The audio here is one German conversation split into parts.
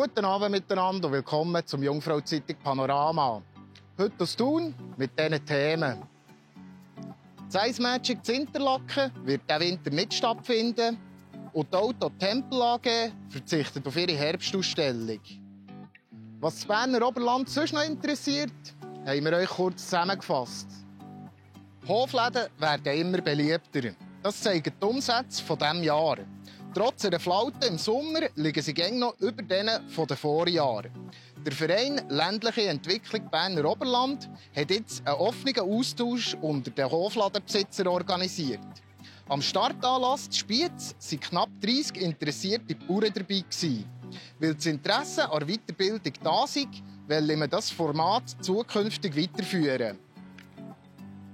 Guten Abend miteinander und willkommen zum Jungfrau-Zeitung Panorama. Heute aus Thun mit diesen Themen. Das Ice Magic zu Interlaken wird diesen Winter nicht stattfinden und die Auto Tempel AG verzichtet auf ihre Herbstausstellung. Was das Berner Oberland sonst noch interessiert, haben wir euch kurz zusammengefasst. Hofläden werden immer beliebter. Das zeigen die Umsätze von diesem Jahr. Trotz einer Flaute im Sommer liegen sie gäng noch über denen von den Vorjahren. Der Verein Ländliche Entwicklung Berner Oberland hat jetzt einen offenen Austausch unter den Hofladenbesitzern organisiert. Am Startanlass des Spiez waren knapp 30 interessierte Bauern dabei. Weil das Interesse an der Weiterbildung da ist, wollen wir das Format zukünftig weiterführen.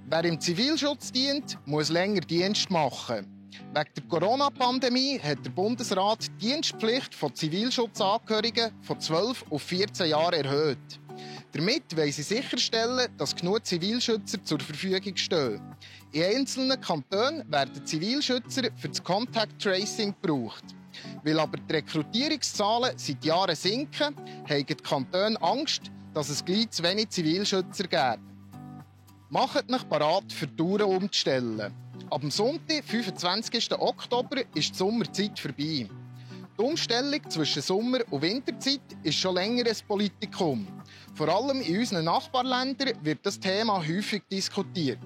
Wer im Zivilschutz dient, muss länger Dienst machen. Wegen der Corona-Pandemie hat der Bundesrat die Dienstpflicht von Zivilschutzangehörigen von 12 auf 14 Jahre erhöht. Damit wollen sie sicherstellen, dass genug Zivilschützer zur Verfügung stehen. In einzelnen Kantonen werden Zivilschützer für das Contact Tracing gebraucht. Weil aber die Rekrutierungszahlen seit Jahren sinken, haben die Kantone Angst, dass es gleich zu wenig Zivilschützer gibt. Macht euch bereit, für die Touren umzustellen. Ab dem Sonntag, 25. Oktober, ist die Sommerzeit vorbei. Die Umstellung zwischen Sommer- und Winterzeit ist schon länger ein Politikum. Vor allem in unseren Nachbarländern wird das Thema häufig diskutiert.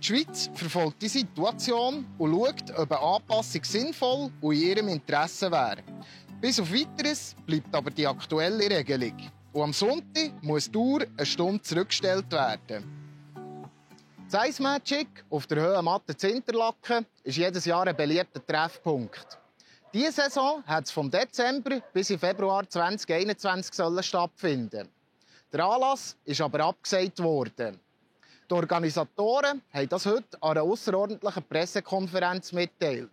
Die Schweiz verfolgt die Situation und schaut, ob eine Anpassung sinnvoll und in ihrem Interesse wäre. Bis auf Weiteres bleibt aber die aktuelle Regelung. Und am Sonntag muss die Tour eine Stunde zurückgestellt werden. Das Ice Magic auf der Höhe Matte zu Interlaken ist jedes Jahr ein beliebter Treffpunkt. Diese Saison hat es vom Dezember bis in Februar 2021 stattfinden. Der Anlass ist aber abgesagt worden. Die Organisatoren haben das heute an einer ausserordentlichen Pressekonferenz mitgeteilt.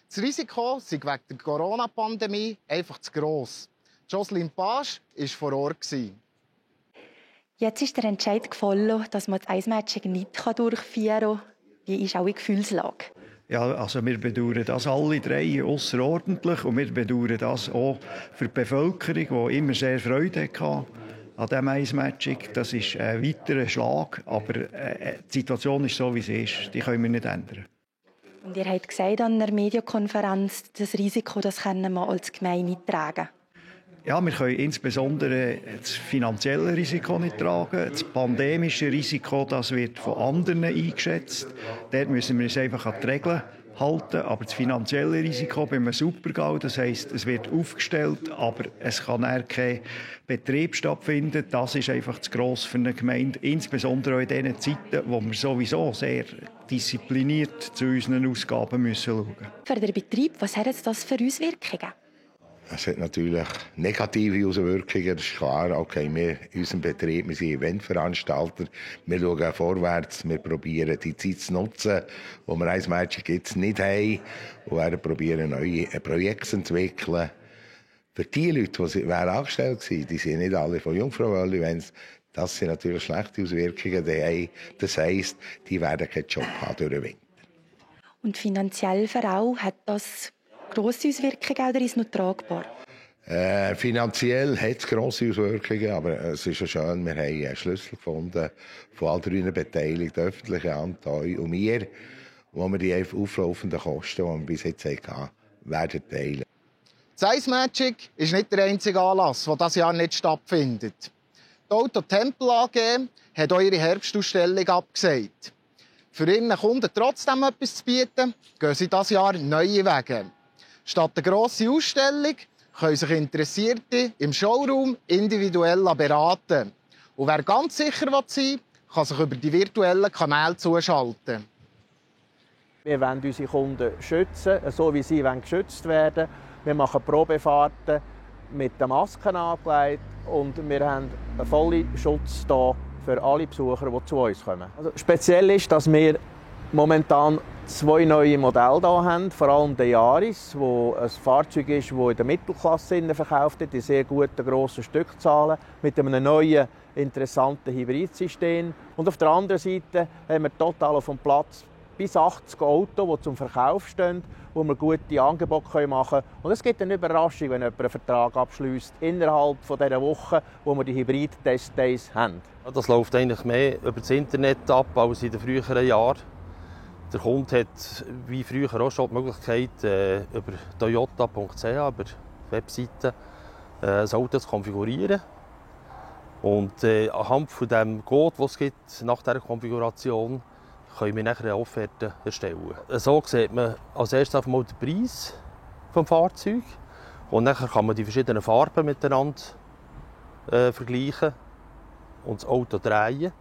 Das Risiko sei wegen der Corona-Pandemie einfach zu gross. Jocelyn Page war vor Ort. Jetzt ist der Entscheid gefallen, dass man das Ice Magic nicht durchführen kann. Wie ist auch die Gefühlslage? Ja, also wir bedauern das alle drei außerordentlich und wir bedauern das auch für die Bevölkerung, die immer sehr Freude hatte an diesem Ice Magic. Das ist ein weiterer Schlag, aber die Situation ist so, wie sie ist. Die können wir nicht ändern. Und ihr habt gesagt an der Medienkonferenz, das Risiko, das können wir als Gemeinde nicht tragen. Ja, wir können insbesondere das finanzielle Risiko nicht tragen. Das pandemische Risiko, das wird von anderen eingeschätzt. Dort müssen wir uns einfach an die Regeln halten. Aber das finanzielle Risiko bei einem Super-GAU, das heisst, es wird aufgestellt, aber es kann kein Betrieb stattfinden. Das ist einfach zu gross für eine Gemeinde. Insbesondere auch in diesen Zeiten, wo wir sowieso sehr diszipliniert zu unseren Ausgaben müssen schauen. Für den Betrieb, was hat das für Auswirkungen? Es hat natürlich negative Auswirkungen, das ist klar. Okay, wir in unserem Betrieb, wir sind Eventveranstalter, wir schauen vorwärts, wir probieren die Zeit zu nutzen, die wir Ice Magic jetzt nicht haben, und werden probieren, neue Projekte zu entwickeln. Für die Leute, die angestellt waren, die sind nicht alle von Jungfrau-Events, das sind natürlich schlechte Auswirkungen. Das heisst, die werden keinen Job haben durch den Winter. Und finanziell für auch, hat das grosse Auswirkungen oder ist es noch tragbar? Finanziell hat es grosse Auswirkungen, aber es ist ja schön, wir haben einen Schlüssel gefunden von all drei Beteiligten, öffentliche Hand, euch und mir, wo wir die auflaufenden Kosten, die wir bis jetzt hatten, werden teilen. Das Ice Magic ist nicht der einzige Anlass, der dieses Jahr nicht stattfindet. Die Auto Tempel AG hat eure Herbstausstellung abgesagt. Für ihren Kunden trotzdem etwas zu bieten, gehen sie dieses Jahr neue Wege. Statt einer grossen Ausstellung können sich Interessierte im Showroom individuell beraten. Und wer ganz sicher sein will, kann sich über die virtuellen Kanäle zuschalten. Wir wollen unsere Kunden schützen, so wie sie geschützt werden wollen. Wir machen Probefahrten mit den Masken angelegt und wir haben einen vollen Schutz da für alle Besucher, die zu uns kommen. Also speziell ist, dass wir momentan 2 neue Modelle hier haben, vor allem der Yaris, wo ein Fahrzeug ist, das in der Mittelklasse verkauft wird, in sehr guten grossen Stückzahlen, mit einem neuen, interessanten Hybridsystem. Und auf der anderen Seite haben wir total auf dem Platz bis 80 Autos, die zum Verkauf stehen, wo wir gute Angebote machen können. Und es gibt eine Überraschung, wenn jemand einen Vertrag abschließt innerhalb dieser Woche, wo wir die Hybrid-Test-Days haben. Das läuft eigentlich mehr über das Internet ab als in den früheren Jahren. Der Kunde hat wie früher auch schon die Möglichkeit, über toyota.ch, über die Webseite, das Auto zu konfigurieren. Und anhand von dem Code, den es gibt, nach dieser Konfiguration, können wir nachher eine Offerte erstellen. So sieht man als erstes einmal den Preis des Fahrzeugs. Und dann kann man die verschiedenen Farben miteinander vergleichen und das Auto drehen.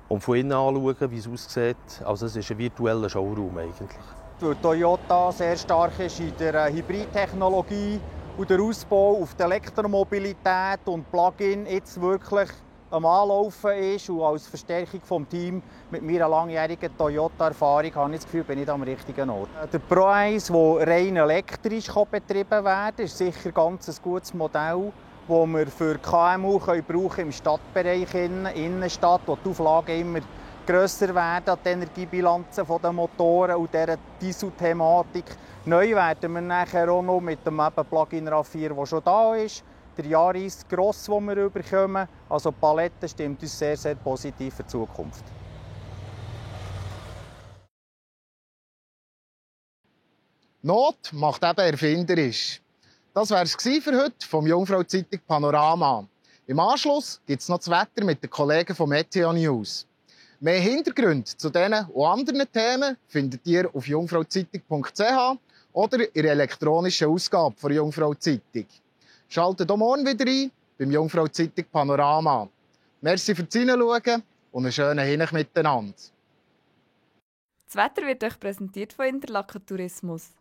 Und von innen anschauen, wie es aussieht. Also es ist ein virtueller Showroom eigentlich. Weil Toyota sehr stark ist in der Hybridtechnologie und der Ausbau auf die Elektromobilität und Plug-in jetzt wirklich am Anlaufen ist und als Verstärkung des Teams mit meiner langjährigen Toyota-Erfahrung habe ich das Gefühl, bin ich am richtigen Ort. Der Pro 1, der rein elektrisch betrieben werden kann, ist sicher ganz ein gutes Modell, das wir für KMU brauchen im Stadtbereich, Innenstadt, wo die Auflagen immer grösser werden, die Energiebilanzen der Motoren und dieser Diesel-Thematik. Neu werden wir nachher auch noch mit dem Plug-in RAV4, der schon da ist. Der Yaris Cross, den wir bekommen. Also die Palette stimmt uns sehr, sehr positiv für die Zukunft. Not macht eben erfinderisch. Das wäre es für heute vom Jungfrau-Zeitung Panorama. Im Anschluss gibt es noch das Wetter mit den Kollegen von Meteo News. Mehr Hintergründe zu diesen und anderen Themen findet ihr auf jungfrauzeitung.ch oder in der elektronischen Ausgabe der Jungfrau-Zeitung. Schaltet auch morgen wieder ein beim Jungfrau-Zeitung Panorama. Merci fürs Hineinschauen und einen schönen Hinech miteinander. Das Wetter wird euch präsentiert von Interlaken Tourismus.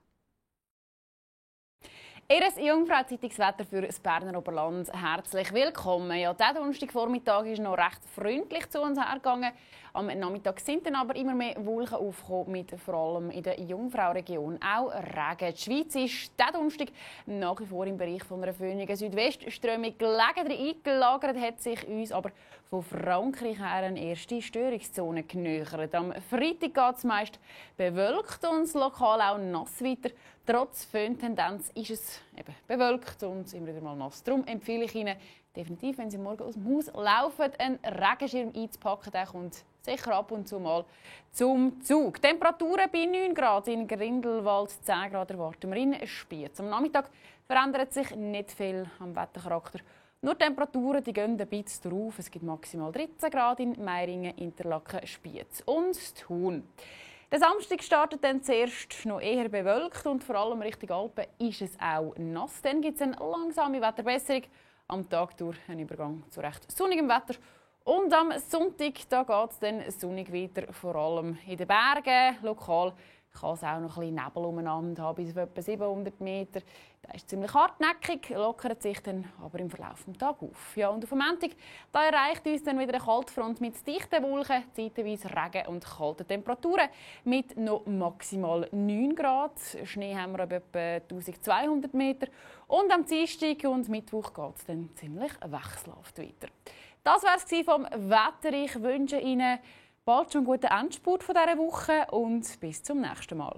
Ihr Jungfrau-Zeitungswetter für das Berner Oberland. Herzlich willkommen. Ja, der Donnerstagvormittag ist noch recht freundlich zu uns hergegangen. Am Nachmittag sind dann aber immer mehr Wolken aufgekommen, mit vor allem in der Jungfrau-Region auch Regen. Die Schweiz ist diesen Donnerstag nach wie vor im Bereich von einer föhnigen Südwestströmung gelegen. Eingelagert hat sich uns aber von Frankreich her eine erste Störungszone genähert. Am Freitag geht es meist bewölkt und lokal auch nass weiter. Trotz Föhntendenz ist es eben bewölkt und immer wieder mal nass. Darum empfehle ich Ihnen definitiv, wenn Sie morgen aus dem Haus laufen, einen Regenschirm einzupacken. Der kommt sicher ab und zu mal zum Zug. Temperaturen bei 9 Grad in Grindelwald, 10 Grad erwarten wir in Spiez. Am Nachmittag verändert sich nicht viel am Wettercharakter. Nur die Temperaturen die gehen ein bisschen drauf. Es gibt maximal 13 Grad in Meiringen, Interlaken, Spiez und Thun. Der Samstag startet dann zuerst noch eher bewölkt und vor allem Richtung Alpen ist es auch nass. Dann gibt es eine langsame Wetterbesserung. Am Tag durch ein Übergang zu recht sonnigem Wetter. Und am Sonntag geht es dann sonnig weiter, vor allem in den Bergen. Lokal kann es auch noch ein bisschen Nebel umeinander haben, bis auf etwa 700 Meter. Das ist ziemlich hartnäckig, lockert sich dann aber im Verlauf des Tages auf. Ja, und auf dem Montag erreicht uns dann wieder eine Kaltfront mit dichten Wolken, zeitweise Regen und kalten Temperaturen mit noch maximal 9 Grad. Schnee haben wir ab etwa 1200 Meter. Und am Dienstag und Mittwoch geht es dann ziemlich wechselhaft weiter. Das war es vom Wetter. Ich wünsche Ihnen bald schon einen guten Endspurt dieser Woche und bis zum nächsten Mal.